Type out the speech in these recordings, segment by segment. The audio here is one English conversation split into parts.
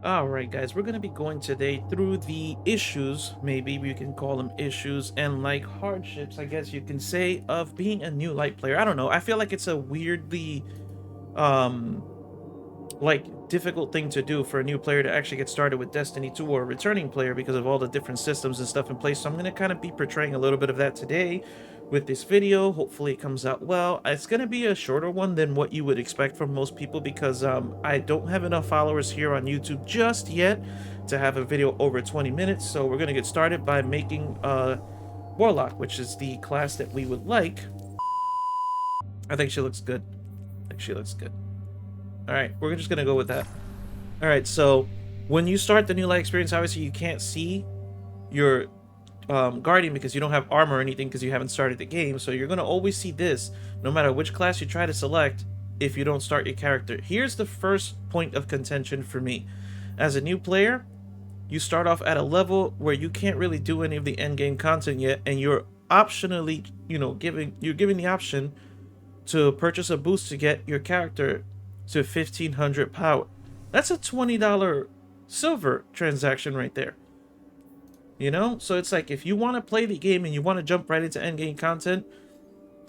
Alright guys, we're going to be going today through the issues, maybe we can call them issues, and like hardships, I guess you can say, of being a new light player. I don't know, I feel like it's a weirdly, um, like difficult thing to do for a new player to actually get started with Destiny 2 or a returning player because of all the different systems and stuff in place. So I'm going to kind of be portraying a little bit of that today with this video. Hopefully it comes out well. It's going to be a shorter one than what you would expect from most people because I don't have enough followers here on YouTube just yet to have a video over 20 minutes. So we're going to get started by making Warlock, which is the class that we would like. I think she looks good. I think she looks good. All right, we're just gonna go with that. All right, so when you start the new light experience, obviously you can't see your guardian because you don't have armor or anything because you haven't started the game. So you're gonna always see this no matter which class you try to select if you don't start your character. Here's the first point of contention for me. As a new player, you start off at a level where you can't really do any of the end game content yet, and you're optionally, giving the option to purchase a boost to get your character to 1500 power. That's a $20 silver transaction right there. So it's like if you want to play the game and you want to jump right into endgame content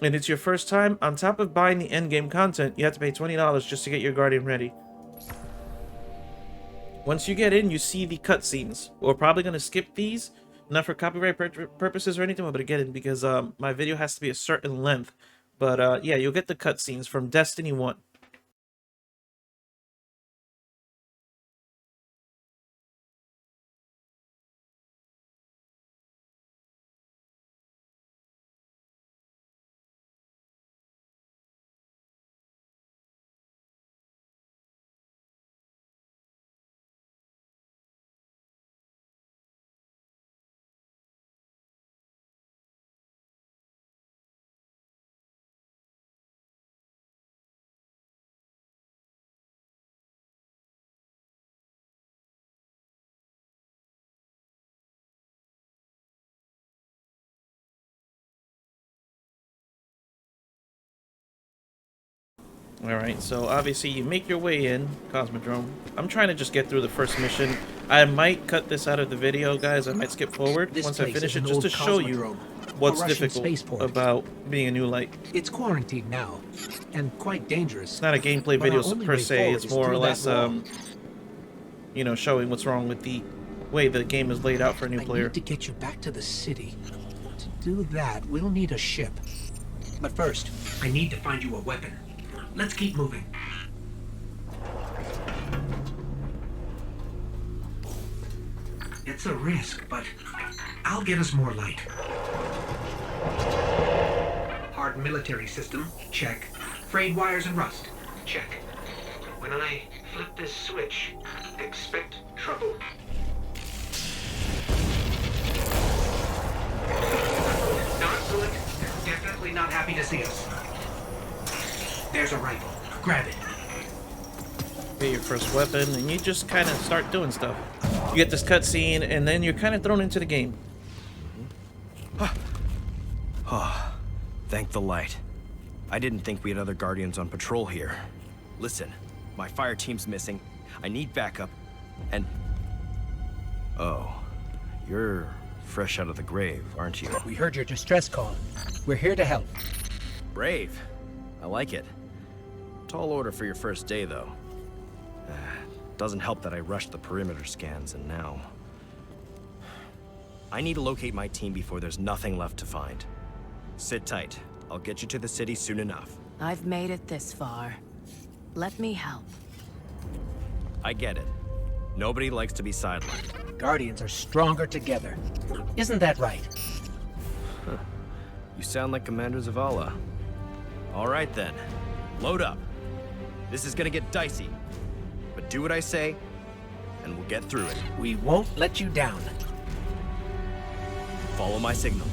and it's your first time, on top of buying the endgame content, you have to pay $20 just to get your guardian ready. Once you get in, you see the cutscenes. We're probably going to skip these, not for copyright purposes or anything, but again, because my video has to be a certain length. But yeah, you'll get the cutscenes from Destiny 1. Alright, so obviously you make your way in, Cosmodrome. I'm trying to just get through the first mission. I might cut this out of the video, guys. I might skip forward once I finish it, just to show you what's difficult about being a new light. It's quarantined now, and quite dangerous. It's not a gameplay video per se, it's more or less, showing what's wrong with the way the game is laid out for a new player. I need to get you back to the city. To do that, we'll need a ship. But first, I need to find you a weapon. Let's keep moving. It's a risk, but I'll get us more light. Hard military system, check. Frayed wires and rust, check. When I flip this switch, expect trouble. Not good. Definitely not happy to see us. There's a rifle. Grab it. Get your first weapon, and you just kind of start doing stuff. You get this cutscene, and then you're kind of thrown into the game. Thank the light. I didn't think we had other Guardians on patrol here. Listen, my fire team's missing. I need backup, and... Oh, you're fresh out of the grave, aren't you? We heard your distress call. We're here to help. Brave. I like it. Tall order for your first day, though. Doesn't help that I rushed the perimeter scans, and now... I need to locate my team before there's nothing left to find. Sit tight. I'll get you to the city soon enough. I've made it this far. Let me help. I get it. Nobody likes to be sidelined. Guardians are stronger together. Isn't that right? You sound like Commander Zavala. All right, then. Load up. This is gonna get dicey. But do what I say, and we'll get through it. We won't let you down. Follow my signal.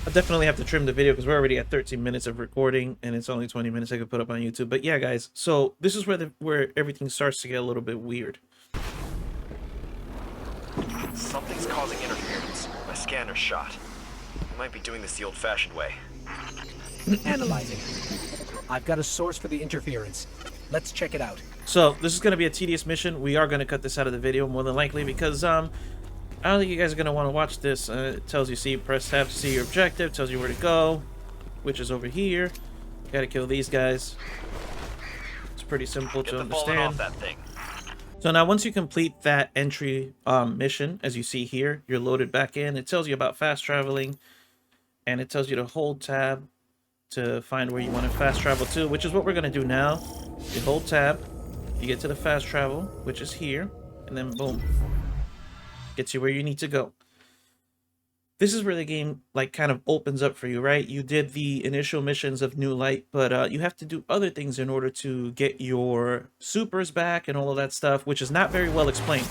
I'll definitely have to trim the video because we're already at 13 minutes of recording, and it's only 20 minutes I could put up on YouTube. But yeah, guys, so this is where everything starts to get a little bit weird. Something's causing interference. My scanner's shot. We might be doing this the old-fashioned way. Analyzing. I've got a source for the interference. Let's check it out. So this is going to be a tedious mission. We are going to cut this out of the video more than likely because I don't think you guys are going to want to watch this. It tells you, see, press tab to see your objective, tells you where to go, which is over here. Got to kill these guys. It's pretty simple to understand. So now once you complete that entry mission, as you see here, you're loaded back in. It tells you about fast traveling, and it tells you to hold tab to find where you want to fast travel to, which is what we're going to do now. You hold tab, you get to the fast travel, which is here, and then boom, gets you where you need to go. This is where the game like kind of opens up for you, right? You did the initial missions of New Light, but you have to do other things in order to get your supers back and all of that stuff, which is not very well explained.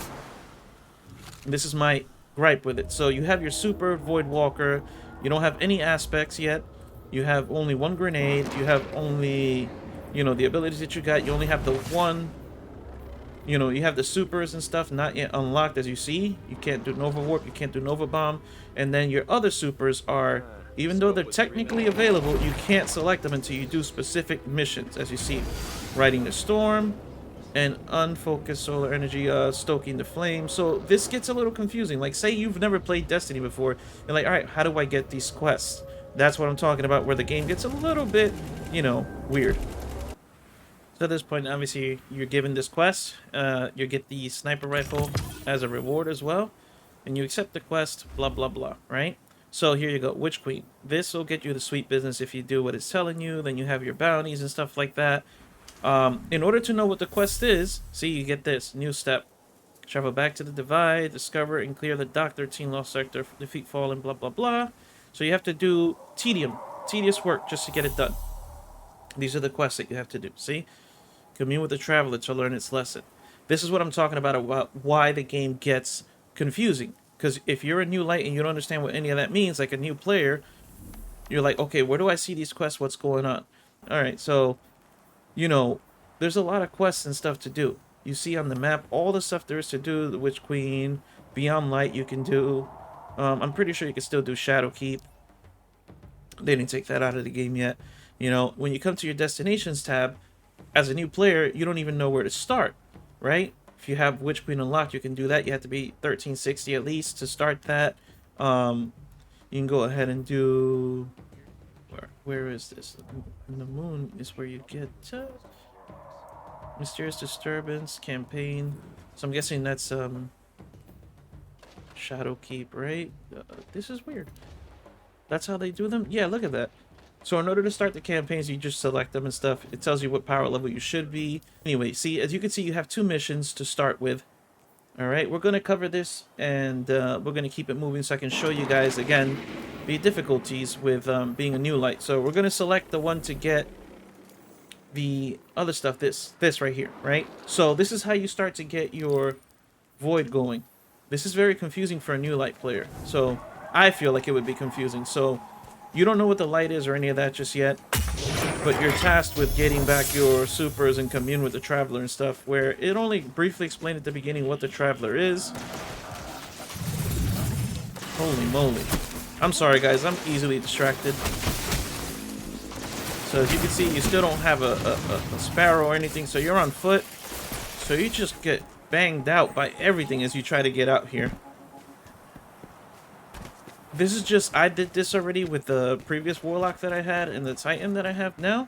And this is my gripe with it. So you have your super Void Walker, you don't have any aspects yet. You have only one grenade. You have only, you know, the abilities that you got. You only have the one, you know, you have the supers and stuff not yet unlocked, as you see. You can't do Nova Warp. You can't do Nova Bomb. And then your other supers are, even though they're technically available, you can't select them until you do specific missions, as you see. Riding the Storm and Unfocused Solar Energy, Stoking the Flame. So this gets a little confusing. Like, say you've never played Destiny before. You're like, all right, how do I get these quests? That's what I'm talking about, where the game gets a little bit, you know, weird. So at this point, obviously, you're given this quest. You get the sniper rifle as a reward as well. And you accept the quest, blah, blah, blah, right? So here you go, Witch Queen. This will get you the sweet business if you do what it's telling you. Then you have your bounties and stuff like that. In order to know what the quest is, see, you get this, new step. Travel back to the Divide, discover and clear the Dock 13 Lost Sector, defeat Fallen, blah, blah, blah. So you have to do tedious work just to get it done. These are the quests that you have to do, see? Commune with the Traveler to learn its lesson. This is what I'm talking about why the game gets confusing. Because if you're a new light and you don't understand what any of that means, like a new player, you're like, okay, where do I see these quests? What's going on? Alright, so, you know, there's a lot of quests and stuff to do. You see on the map all the stuff there is to do, the Witch Queen, Beyond Light you can do. I'm pretty sure you can still do Shadowkeep. They didn't take that out of the game yet. You know, when you come to your Destinations tab, as a new player, you don't even know where to start, right? If you have Witch Queen unlocked, you can do that. You have to be 1360 at least to start that. You can go ahead and do... Where is this? The moon is where you get... Mysterious Disturbance, Campaign. So I'm guessing that's... Shadowkeep, right? This is weird. That's how they do them? Yeah, look at that. So in order to start the campaigns, you just select them and stuff. It tells you what power level you should be. Anyway, see, as you can see, you have 2 missions to start with. Alright, we're going to cover this, and we're going to keep it moving so I can show you guys, again, the difficulties with being a new light. So we're going to select the one to get the other stuff, this right here, right? So this is how you start to get your Void going. This is very confusing for a new light player. So I feel like it would be confusing. So you don't know what the light is or any of that just yet, but you're tasked with getting back your supers and commune with the Traveler and stuff, where it only briefly explained at the beginning what the Traveler is. Holy moly. I'm sorry guys, I'm easily distracted. So as you can see, you still don't have a Sparrow or anything, so you're on foot. So you just get banged out by everything as you try to get out here. This is just, I did this already with the previous Warlock that I had and the Titan that I have now.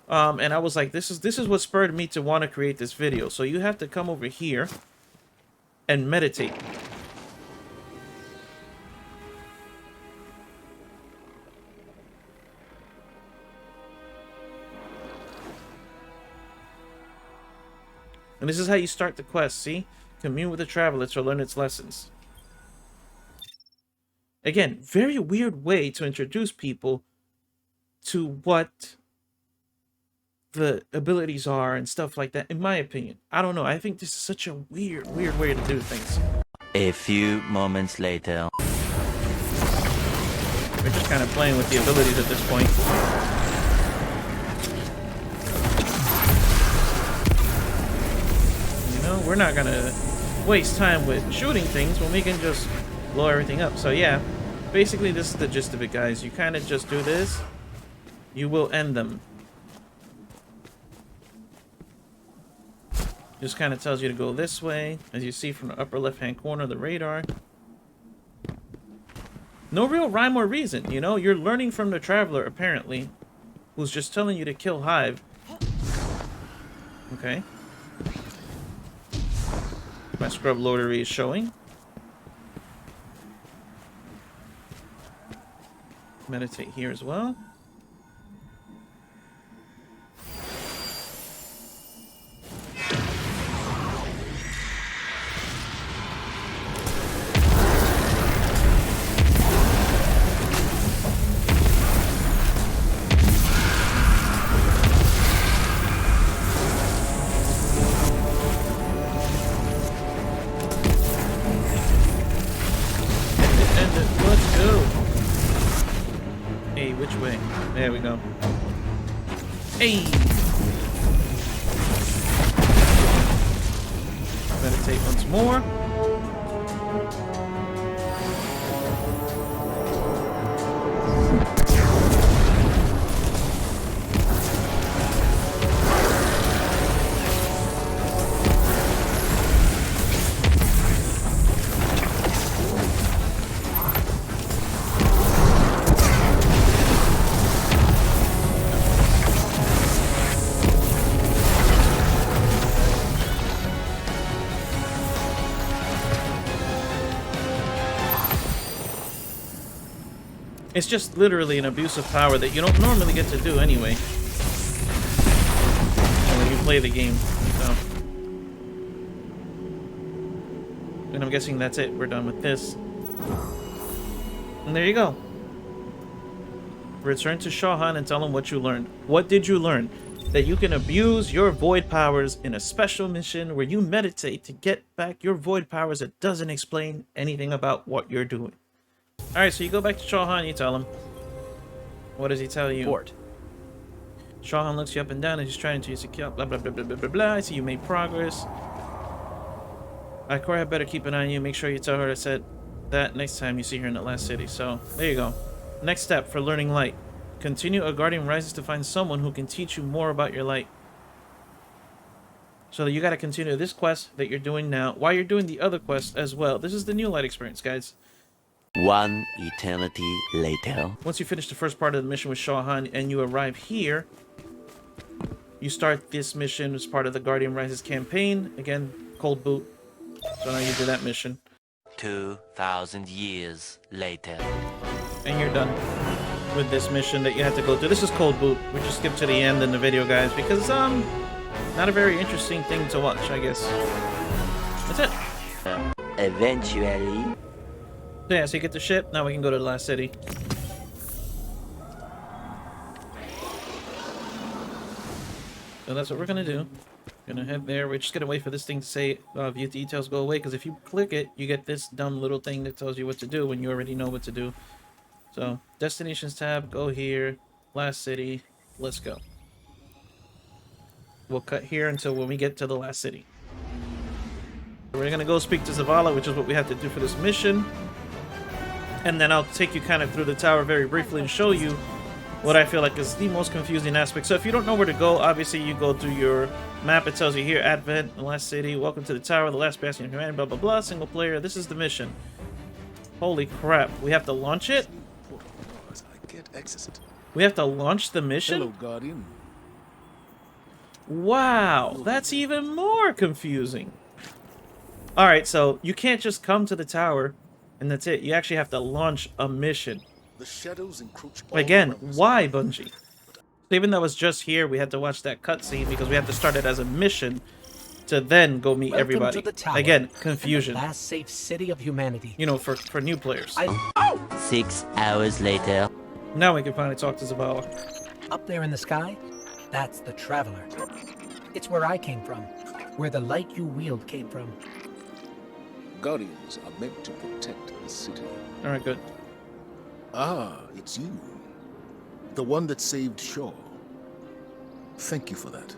And I was like, this is what spurred me to want to create this video. So you have to come over here and meditate. And this is how you start the quest, see? Commune with the Traveler to learn its lessons. Again, very weird way to introduce people to what the abilities are and stuff like that, in my opinion. I don't know. I think this is such a weird way to do things. A few moments later. We're just kind of playing with the abilities at this point. You know, we're not gonna waste time with shooting things when we can just blow everything up. So yeah, basically this is the gist of it, guys. You kind of just do this, you will end them. Just kind of tells you to go this way, as you see from the upper left-hand corner of the radar. No real rhyme or reason, you know? You're learning from the Traveler, apparently, who's just telling you to kill Hive. Okay. My scrub loadery is showing. Meditate here as well. Let's go. Hey, which way? There we go. Hey! Meditate once more. It's just literally an abuse of power that you don't normally get to do anyway. When you play the game, so. And I'm guessing that's it. We're done with this. And there you go. Return to Shauhan and tell him what you learned. What did you learn? That you can abuse your void powers in a special mission where you meditate to get back your void powers that doesn't explain anything about what you're doing. Alright, so you go back to Shauhan, you tell him. What does he tell you? Port. Shauhan looks you up and down and he's trying to secure blah blah blah blah blah blah blah. I see you made progress. Ikora had better keep an eye on you. Make sure you tell her I said that next time you see her in the last city. So, there you go. Next step for learning light. Continue A Guardian Rises to find someone who can teach you more about your light. So you gotta continue this quest that you're doing now while you're doing the other quest as well. This is the new light experience, guys. One eternity later. Once you finish the first part of the mission with Shauhan and you arrive here, you start this mission as part of the Guardian Rises campaign. Again, cold boot. So now you do that mission. 2,000 years later. And you're done with this mission that you had to go through. This is cold boot. We just skip to the end in the video, guys, because not a very interesting thing to watch, I guess. That's it. Eventually. So yeah, so you get the ship. Now we can go to the last city. So that's what we're gonna do. Gonna head there. We're just gonna wait for this thing to say view details go away, because if you click it, you get this dumb little thing that tells you what to do when you already know what to do. So destinations tab, go here, last city, let's go. We'll cut here until when we get to the last city. We're gonna go speak to Zavala, which is what we have to do for this mission. And then I'll take you kind of through the tower very briefly and show you what I feel like is the most confusing aspect. So if you don't know where to go, obviously you go through your map. It tells you here, Advent, the last city, welcome to the tower, the last bastion of humanity, blah, blah, blah, single player. This is the mission. Holy crap. We have to launch it? We have to launch the mission? Hello, Guardian. Wow, that's even more confusing. Alright, so you can't just come to the tower and that's it. You actually have to launch a mission. The shadows encroach all Again, around us. why, Bungie? Even though it's just here, we had to watch that cutscene because we had to start it as a mission to then go meet everybody. To the tower, Again, confusion. the last safe city of humanity. You know, for new players. 6 hours later. Now we can finally talk to Zavala. Up there in the sky, that's the Traveler. It's where I came from, where the light you wield came from. Guardians are meant to protect the city. Alright, good. Ah, it's you. The one that saved Shaw. Thank you for that.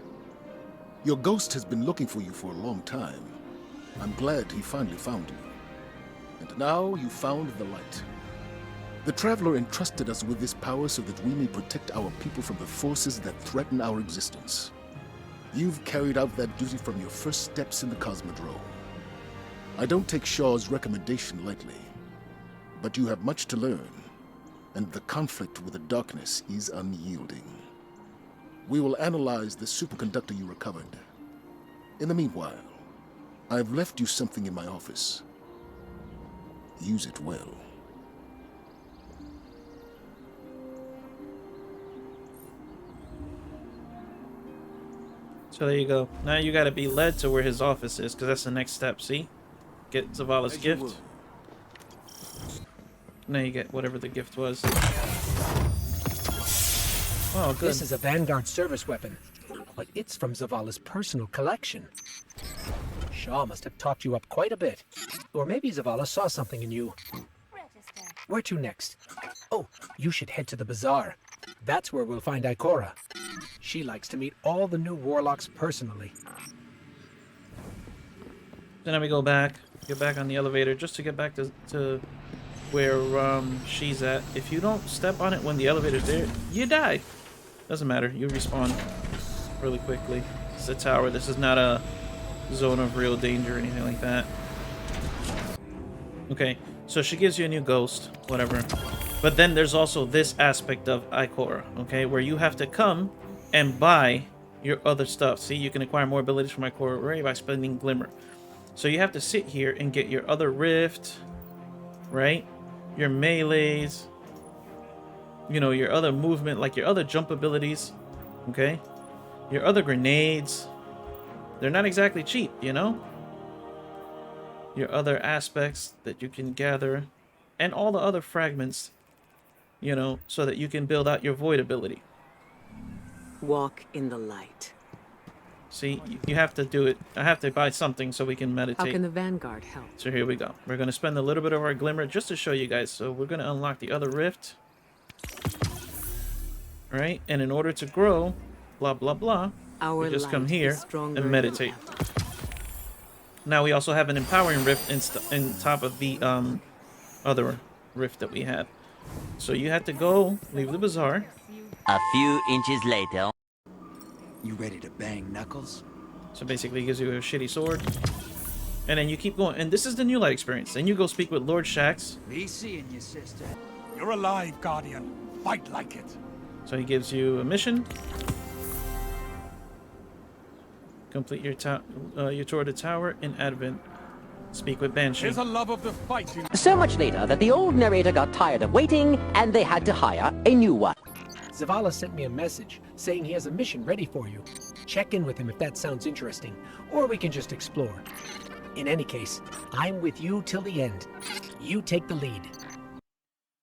Your ghost has been looking for you for a long time. I'm glad he finally found you. And now you found the light. The Traveler entrusted us with this power so that we may protect our people from the forces that threaten our existence. You've carried out that duty from your first steps in the Cosmodrome. I don't take Shaw's recommendation lightly, but you have much to learn, and the conflict with the darkness is unyielding. We will analyze the superconductor you recovered. In the meanwhile, I've left you something in my office. Use it well. So there you go. Now you gotta be led to where his office is, because that's the next step, see? Get Zavala's gift. Now you get whatever the gift was. Oh, good. This is a Vanguard service weapon, but it's from Zavala's personal collection. Shaw must have taught you up quite a bit. Or maybe Zavala saw something in you. Where to next? Oh, you should head to the bazaar. That's where we'll find Ikora. She likes to meet all the new warlocks personally. So now we go back, get back on the elevator just to get back to where she's at. If you don't step on it when the elevator's there, you die. Doesn't matter, you respawn really quickly. It's a tower. This is not a zone of real danger or anything like that. Okay, so she gives you a new ghost, whatever. But then there's also this aspect of Ikora, okay, where you have to come and buy your other stuff. See, you can acquire more abilities from Ikora Ray by spending Glimmer. So you have to sit here and get your other rift, right? Your melees, you know, your other movement, like your other jump abilities, okay? Your other grenades. They're not exactly cheap, you know? Your other aspects that you can gather, and all the other fragments, you know, so that you can build out your void ability. Walk in the light. See, you have to do it. I have to buy something so we can meditate. How can the Vanguard help? So here we go. We're going to spend a little bit of our Glimmer just to show you guys. So we're going to unlock the other rift. Right? And in order to grow, blah, blah, blah, we just come here and meditate. Now we also have an empowering rift in top of the other rift that we had. So you had to go, leave the bazaar. A few inches later. You ready to bang Knuckles? So basically it gives you a shitty sword. And then you keep going. And this is the new light experience. Then you go speak with Lord Shaxx. Me seeing you, sister. You're alive, Guardian. Fight like it. So he gives you a mission. Complete your tour of the tower in Advent. Speak with Banshee. There's a love of the fighting. So much later that the old narrator got tired of waiting and they had to hire a new one. Zavala sent me a message saying he has a mission ready for you. Check in with him if that sounds interesting, or we can just explore. In any case, I'm with you till the end. You take the lead.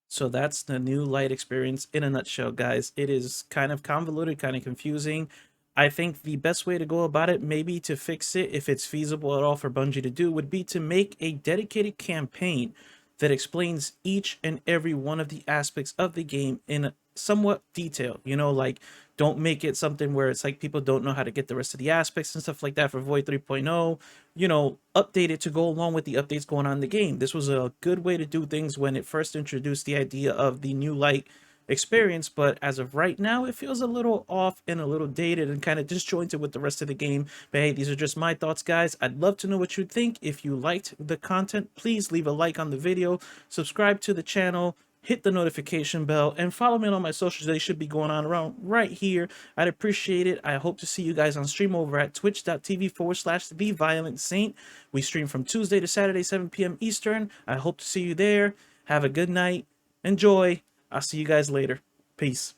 So that's the new light experience in a nutshell, guys. It is kind of convoluted, kind of confusing. I think the best way to go about it, maybe to fix it, if it's feasible at all for Bungie to do, would be to make a dedicated campaign that explains each and every one of the aspects of the game in somewhat detail. You know, like, don't make it something where it's like people don't know how to get the rest of the aspects and stuff like that for Void 3.0. You know, update it to go along with the updates going on in the game. This was a good way to do things when it first introduced the idea of the new light experience, but as of right now it feels a little off and a little dated and kind of disjointed with the rest of the game. But hey, these are just my thoughts, guys. I'd love to know what you think. If you liked the content, please leave a like on the video, subscribe to the channel, hit the notification bell, and follow me on all my socials. They should be going on around right here. I'd appreciate it. I hope to see you guys on stream over at twitch.tv/TheViolentSaint. We stream from Tuesday to Saturday, 7 p.m. Eastern. I hope to see you there. Have a good night. Enjoy. I'll see you guys later. Peace.